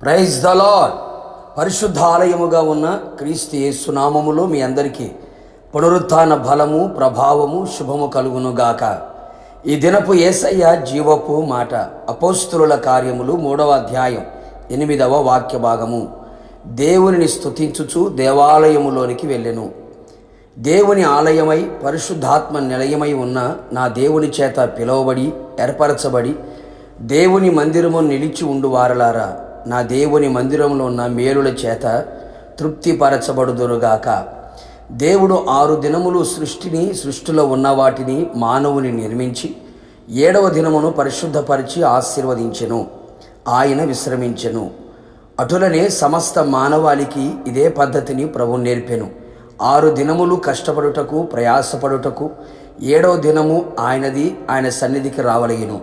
Praise the lord. పరిశుద్ధ ఆలయముగా ఉన్న క్రీస్తు యేసు నామములో మీ అందరికీ పునరుత్థాన బలము, ప్రభావము, శుభము కలుగునుగాక. ఈ దినపు యేసయ్య జీవపు మాట. అపోస్తులుల కార్యములు 3వ అధ్యాయం 8వ వాక్య భాగము. దేవునిని స్తుతించుచు దేవాలయములోనికి వెళ్ళెను. దేవుని ఆలయమై పరిశుద్ధాత్మ నిలయమై ఉన్న నా దేవుని చేత పిలువబడి ఏర్పరచబడి దేవుని మందిరము నిలిచి ఉండువారలారా, నా దేవుని మందిరంలో ఉన్న మేలుల చేత తృప్తిపరచబడుదురుగాక. దేవుడు 6 దినములు సృష్టిలో ఉన్న వాటిని మానవుని నిర్మించి 7వ దినమును పరిశుద్ధపరిచి ఆశీర్వదించెను. ఆయన విశ్రమించెను. అటులనే సమస్త మానవాళికి ఇదే పద్ధతిని ప్రభువు నేర్పెను. 6 దినములు కష్టపడుటకు, ప్రయాసపడుటకు, 7వ దినము ఆయనది, ఆయన సన్నిధికి రావలెను.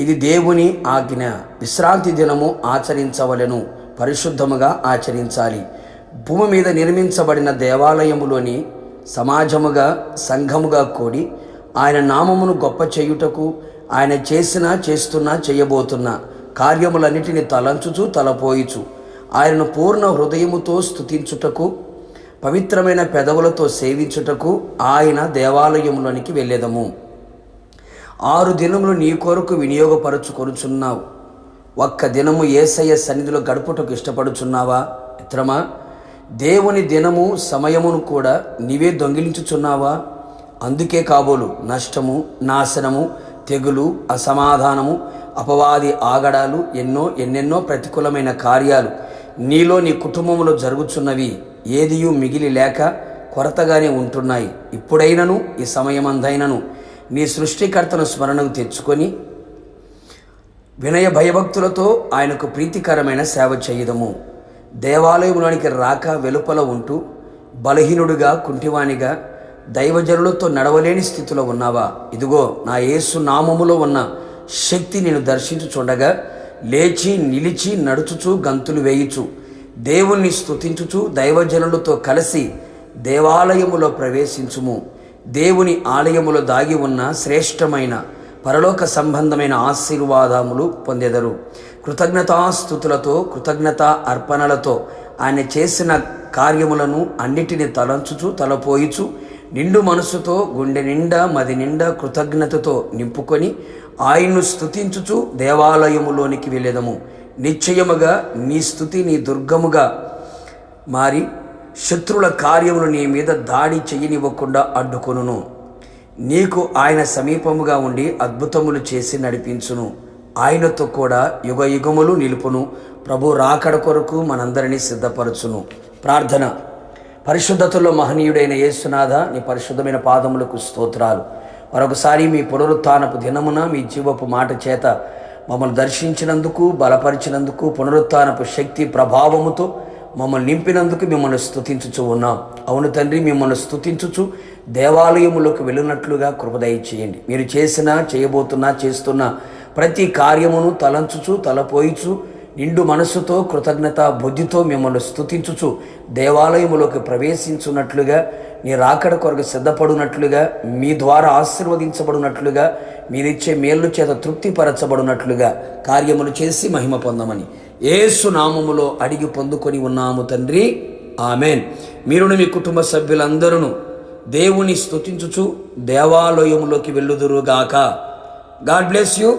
ఇది దేవుని ఆజ్ఞ. విశ్రాంతి దినము ఆచరించవలెను, పరిశుద్ధముగా ఆచరించాలి. భూమి మీద నిర్మించబడిన దేవాలయములోని సమాజముగా, సంఘముగా కూడి ఆయన నామమును గొప్ప చేయుటకు, ఆయన చేస్తున్న చేయబోతున్న కార్యములన్నిటిని తలంచుచు తలపోయిచు ఆయనను పూర్ణ హృదయముతో స్తుతించుటకు, పవిత్రమైన పెదవులతో సేవించుటకు ఆయన దేవాలయములోనికి వెళ్ళేదము. 6 దినములు నీ కొరకు వినియోగపరచుకొనుచున్నావు. ఒక్క దినము యేసయ్య సన్నిధిలో గడుపుటకు ఇష్టపడుచున్నావా? మిత్రమా, దేవుని దినము సమయమును కూడా నీవే దొంగిలించుచున్నావా? అందుకే కాబోలు నష్టము, నాశనము, తెగులు, అసమాధానము, అపవాది ఆగడాలు, ఎన్నెన్నో ప్రతికూలమైన కార్యాలు నీలో, నీ కుటుంబంలో జరుగుచున్నవి. ఏదియూ మిగిలి లేక కొరతగానే ఉంటున్నాయి. ఇప్పుడైనను ఈ సమయమందైనను నీ సృష్టికర్తను స్మరణకు తెచ్చుకొని వినయ భయభక్తులతో ఆయనకు ప్రీతికరమైన సేవ చేయదము. దేవాలయంలోనికి రాక వెలుపల ఉంటూ బలహీనుడిగా, కుంటివానిగా, దైవజనులతో నడవలేని స్థితిలో ఉన్నావా? ఇదిగో నా యేసు నామములో ఉన్న శక్తి నేను దర్శించుచుండగా లేచి నిలిచి నడుచుచు గంతులు వేయుచు దేవుణ్ణి స్తుతించుచు దైవజనులతో కలిసి దేవాలయములో ప్రవేశించుము. దేవుని ఆలయములో దాగి ఉన్న శ్రేష్టమైన పరలోక సంబంధమైన ఆశీర్వాదములు పొందెదరు. కృతజ్ఞతాస్తుతులతో, కృతజ్ఞత అర్పణలతో ఆయన చేసిన కార్యములను అన్నిటిని తలంచుచు తలపోయిచు నిండు మనసుతో, గుండె నిండా, మది నిండా కృతజ్ఞతతో నింపుకొని ఆయన్ను స్తుతించుచు దేవాలయములోనికి వెళ్ళేదము. నిశ్చయముగా నీ స్తుతి నీ దుర్గముగా మారి శత్రువుల కార్యములు నీ మీద దాడి చెయ్యనివ్వకుండా అడ్డుకొనును. నీకు ఆయన సమీపముగా ఉండి అద్భుతములు చేసి నడిపించును. ఆయనతో కూడా యుగ యుగములు నిలుపును. ప్రభు రాకడ కొరకు మనందరినీ సిద్ధపరచును. ప్రార్థన. పరిశుద్ధతలో మహనీయుడైన యేసునాథ, నీ పరిశుద్ధమైన పాదములకు స్తోత్రాలు. మరొకసారి మీ పునరుత్థానపు దినమున మీ జీవపు మాట చేత మమ్మల్ని దర్శించినందుకు, బలపరిచినందుకు, పునరుత్థానపు శక్తి ప్రభావముతో మమ్మల్ని నింపినందుకు మిమ్మల్ని స్తుతించుచు ఉన్నాం. అవును తండ్రి, మిమ్మల్ని స్తుతించుచు దేవాలయములోకి వెళ్ళినట్లుగా కృప దయచేయండి. మీరు చేస్తున్న ప్రతి కార్యమును తలంచుచు తలపోయిచు నిండు మనస్సుతో, కృతజ్ఞత బుద్ధితో మిమ్మల్ని స్తుతించుచు దేవాలయములోకి ప్రవేశించున్నట్లుగా, నీ రాకడ కొరకు సిద్ధపడినట్లుగా, మీ ద్వారా ఆశీర్వదించబడినట్లుగా, మీరిచ్చే మేలు చేత తృప్తిపరచబడినట్లుగా కార్యములు చేసి మహిమ పొందమని యేసు నామములో అడిగి పొందుకొని ఉన్నాము తండ్రి, ఆమెన్. మీరును మీ కుటుంబ సభ్యులందరూ దేవుని స్తుతించుచు దేవాలయములోకి వెళ్ళుదురుగాక. God bless you.